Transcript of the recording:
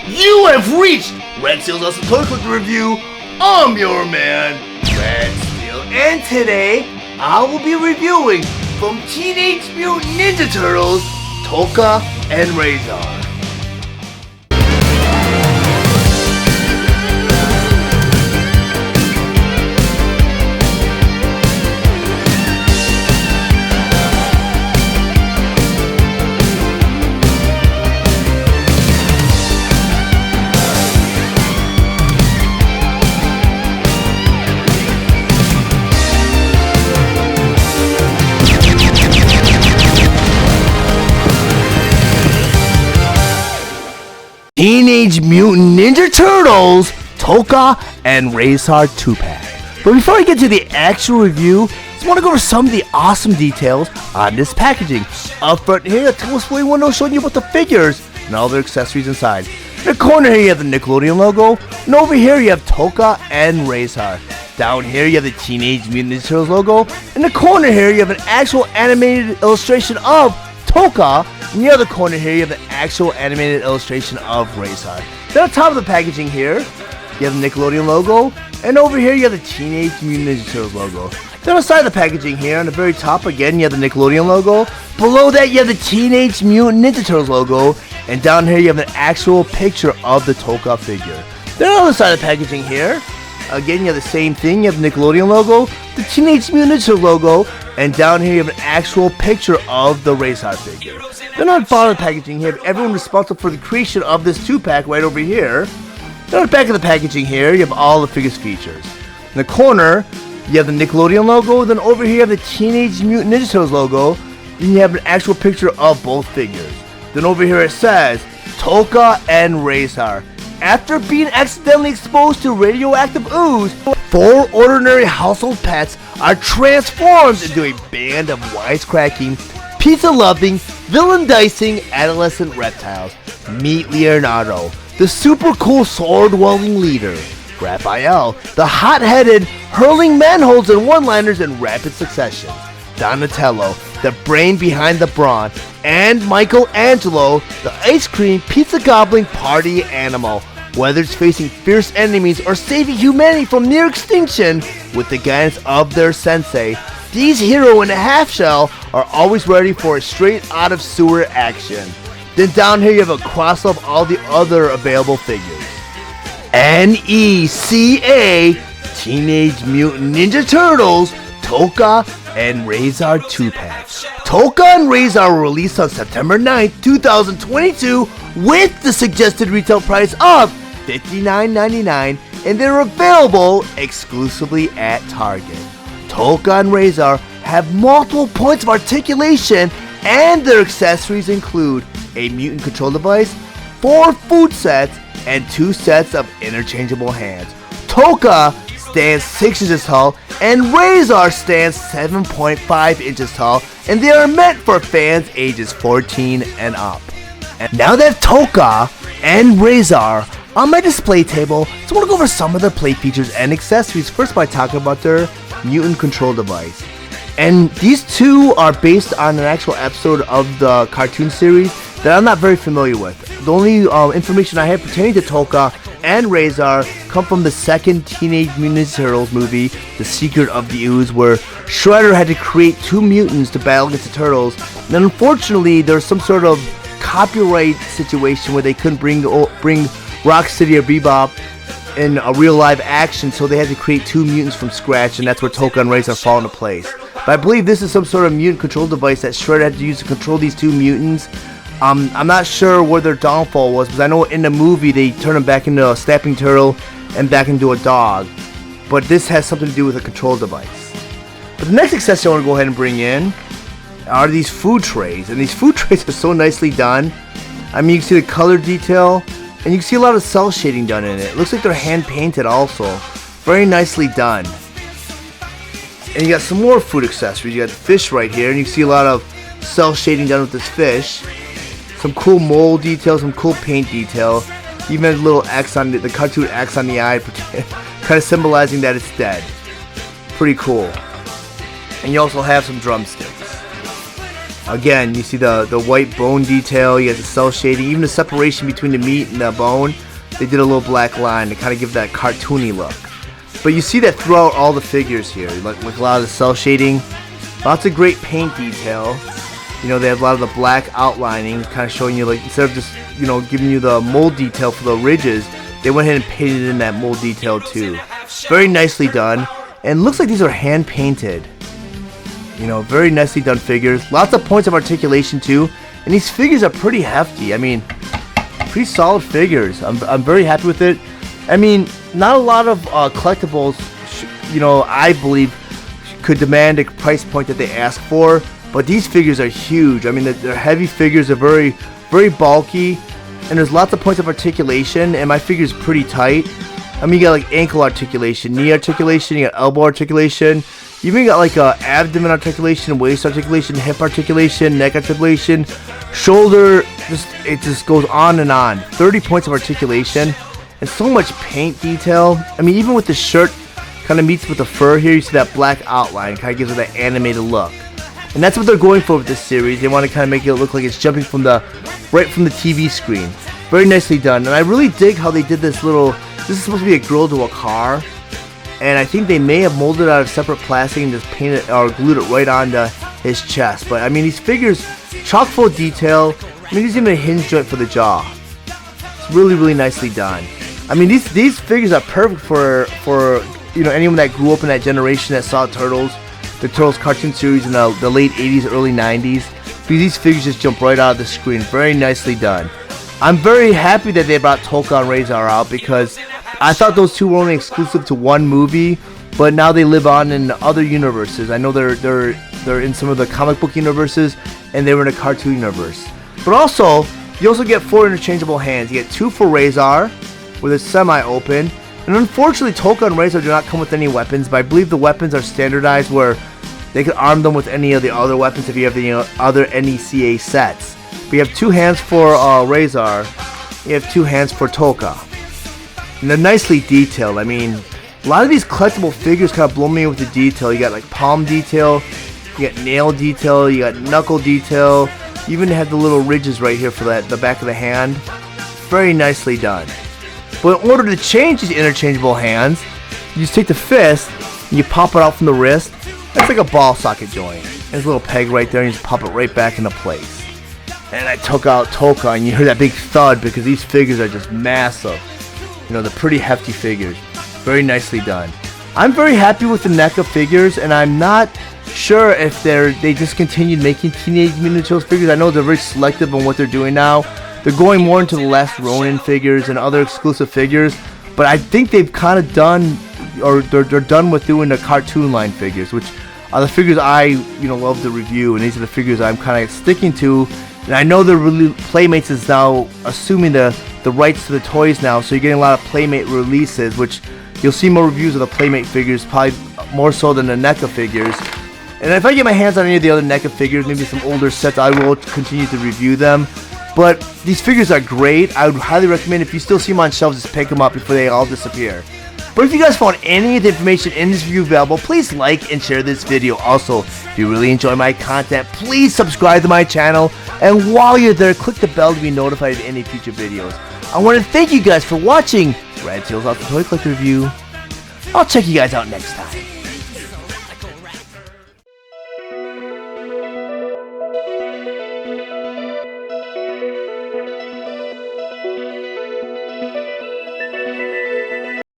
You have reached Red Steele's Awesome Toy Collector Review. I'm your man, Red Steele, and today I will be reviewing from Teenage Mutant Ninja Turtles, Tokka and Rahzar. Teenage Mutant Ninja Turtles, Tokka and Rahzar 2-pack. But before I get to the actual review, I just want to go over some of the awesome details on this packaging. Up front here, a display window showing you about the figures and all their accessories inside. In the corner here, you have the Nickelodeon logo, and over here you have Tokka and Rahzar. Down here, you have the Teenage Mutant Ninja Turtles logo. In the corner here, you have an actual animated illustration of Tokka. In the other corner here, you have the actual animated illustration of Rahzar. Then on top of the packaging here, you have the Nickelodeon logo, and over here you have the Teenage Mutant Ninja Turtles logo. Then on the side of the packaging here, on the very top again, you have the Nickelodeon logo. Below that, you have the Teenage Mutant Ninja Turtles logo, and down here you have an actual picture of the Tokka figure. Then on the other side of the packaging here, again, you have the same thing. You have the Nickelodeon logo, the Teenage Mutant Ninja Turtles logo, and down here you have an actual picture of the Rahzar figure. Then on the bottom of the packaging, you have everyone responsible for the creation of this 2-pack right over here. Then on the back of the packaging here, you have all the figures' features. In the corner, you have the Nickelodeon logo. Then over here, you have the Teenage Mutant Ninja Turtles logo. Then you have an actual picture of both figures. Then over here it says, Tokka and Rahzar. After being accidentally exposed to radioactive ooze, 4 ordinary household pets are transformed into a band of wisecracking, pizza-loving, villain-dicing adolescent reptiles. Meet Leonardo, the super cool sword-wielding leader. Raphael, the hot-headed, hurling manholes and one-liners in rapid succession. Donatello, the brain behind the brawn. And Michelangelo, the ice cream pizza-gobbling party animal. Whether it's facing fierce enemies or saving humanity from near extinction with the guidance of their sensei, these hero in a half shell are always ready for a straight out of sewer action. Then down here you have a cross of all the other available figures. NECA, Teenage Mutant Ninja Turtles, Tokka and Rahzar 2-packs. Tokka and Rahzar were released on September 9th, 2022 with the suggested retail price of $59.99, and they're available exclusively at Target. Tokka and Rahzar have multiple points of articulation, and their accessories include a mutant control device, 4 food sets, and 2 sets of interchangeable hands. Tokka stands 6 inches tall, and Rahzar stands 7.5 inches tall, and they are meant for fans ages 14 and up. And now that Tokka and Rahzar on my display table, so I want to go over some of their play features and accessories, first by talking about their mutant control device. And these two are based on an actual episode of the cartoon series that I'm not very familiar with. The only information I have pertaining to Tokka and Rahzar come from the second Teenage Mutant Ninja Turtles movie, The Secret of the Ooze, where Shredder had to create 2 mutants to battle against the Turtles. And unfortunately, there was some sort of copyright situation where they couldn't bring Rocksteady or Bebop in a real live action, so they had to create 2 mutants from scratch, and that's where Tokka and Rahzar fall into place. But I believe this is some sort of mutant control device that Shredder had to use to control these 2 mutants. I'm not sure where their downfall was, because I know in the movie they turn him back into a snapping turtle and back into a dog. But this has something to do with a control device. But the next accessory I want to go ahead and bring in are these food trays. And these food trays are so nicely done. I mean, you can see the color detail, and you can see a lot of cell shading done in it. It looks like they're hand painted also. Very nicely done. And you got some more food accessories. You got the fish right here, and you can see a lot of cell shading done with this fish. Some cool mold detail, some cool paint detail. Even a little X on the cartoon X on the eye, kind of symbolizing that it's dead. Pretty cool. And you also have some drumsticks. Again, you see the white bone detail, you got the cell shading, even the separation between the meat and the bone. They did a little black line to kind of give that cartoony look. But you see that throughout all the figures here, like a lot of the cell shading, lots of great paint detail. You know, they have a lot of the black outlining, kind of showing you, like, instead of just, you know, giving you the mold detail for the ridges, they went ahead and painted in that mold detail too. Very nicely done, and looks like these are hand painted. You know, very nicely done figures. Lots of points of articulation too, and these figures are pretty hefty. I mean, pretty solid figures. I'm very happy with it. I mean, not a lot of collectibles, you know, I believe could demand a price point that they ask for, but these figures are huge. I mean, they're heavy figures, they're very, very bulky, and there's lots of points of articulation, and my figure's pretty tight. I mean, you got like ankle articulation, knee articulation, you got elbow articulation, you even got like abdomen articulation, waist articulation, hip articulation, neck articulation, shoulder, it just goes on and on. 30 points of articulation, and so much paint detail. I mean, even with the shirt kind of meets with the fur here, you see that black outline, kind of gives it that animated look. And that's what they're going for with this series. They want to kind of make it look like it's jumping from right from the TV screen. Very nicely done. And I really dig how they did this little, this is supposed to be a grill to a car. And I think they may have molded it out of separate plastic and just painted or glued it right onto his chest. But I mean, these figures, chock full of detail. I mean, there's even a hinge joint for the jaw. It's really, really nicely done. I mean, these figures are perfect for you know, anyone that grew up in that generation that saw Turtles, the Turtles cartoon series in the late 80s, early 90s. These figures just jump right out of the screen. Very nicely done. I'm very happy that they brought Tokka and Rahzar out, because I thought those two were only exclusive to one movie, but now they live on in other universes. I know they're in some of the comic book universes, and they were in a cartoon universe. But also, you also get 4 interchangeable hands. You get 2 for Rahzar, where they're semi-open. And unfortunately, Tokka and Rahzar do not come with any weapons, but I believe the weapons are standardized where they can arm them with any of the other weapons if you have the other NECA sets. But you have 2 hands for Rahzar, you have 2 hands for Tokka. And they're nicely detailed. I mean, a lot of these collectible figures kind of blow me with the detail. You got like palm detail, you got nail detail, you got knuckle detail, you even have the little ridges right here for the back of the hand. Very nicely done. But in order to change these interchangeable hands, you just take the fist and you pop it out from the wrist. That's like a ball socket joint. There's a little peg right there, and you just pop it right back into place. And I took out Tokka, and you hear that big thud because these figures are just massive. You know, they're pretty hefty figures. Very nicely done. I'm very happy with the NECA figures, and I'm not sure if they discontinued making Teenage Mutant Ninja Turtles figures. I know they're very selective on what they're doing now. They're going more into the Last Ronin figures and other exclusive figures, but I think they've kind of done, or they're done with doing the cartoon line figures, which are the figures I love to review, and these are the figures I'm kind of sticking to. And I know Playmates is now assuming the rights to the toys now, so you're getting a lot of Playmate releases, which you'll see more reviews of the Playmate figures, probably more so than the NECA figures. And if I get my hands on any of the other NECA figures, maybe some older sets, I will continue to review them. But these figures are great. I would highly recommend, if you still see them on shelves, just pick them up before they all disappear. But if you guys found any of the information in this review valuable, please like and share this video. Also, if you really enjoy my content, please subscribe to my channel. And while you're there, click the bell to be notified of any future videos. I want to thank you guys for watching Red Tails Off the Toy Collector Review. I'll check you guys out next time.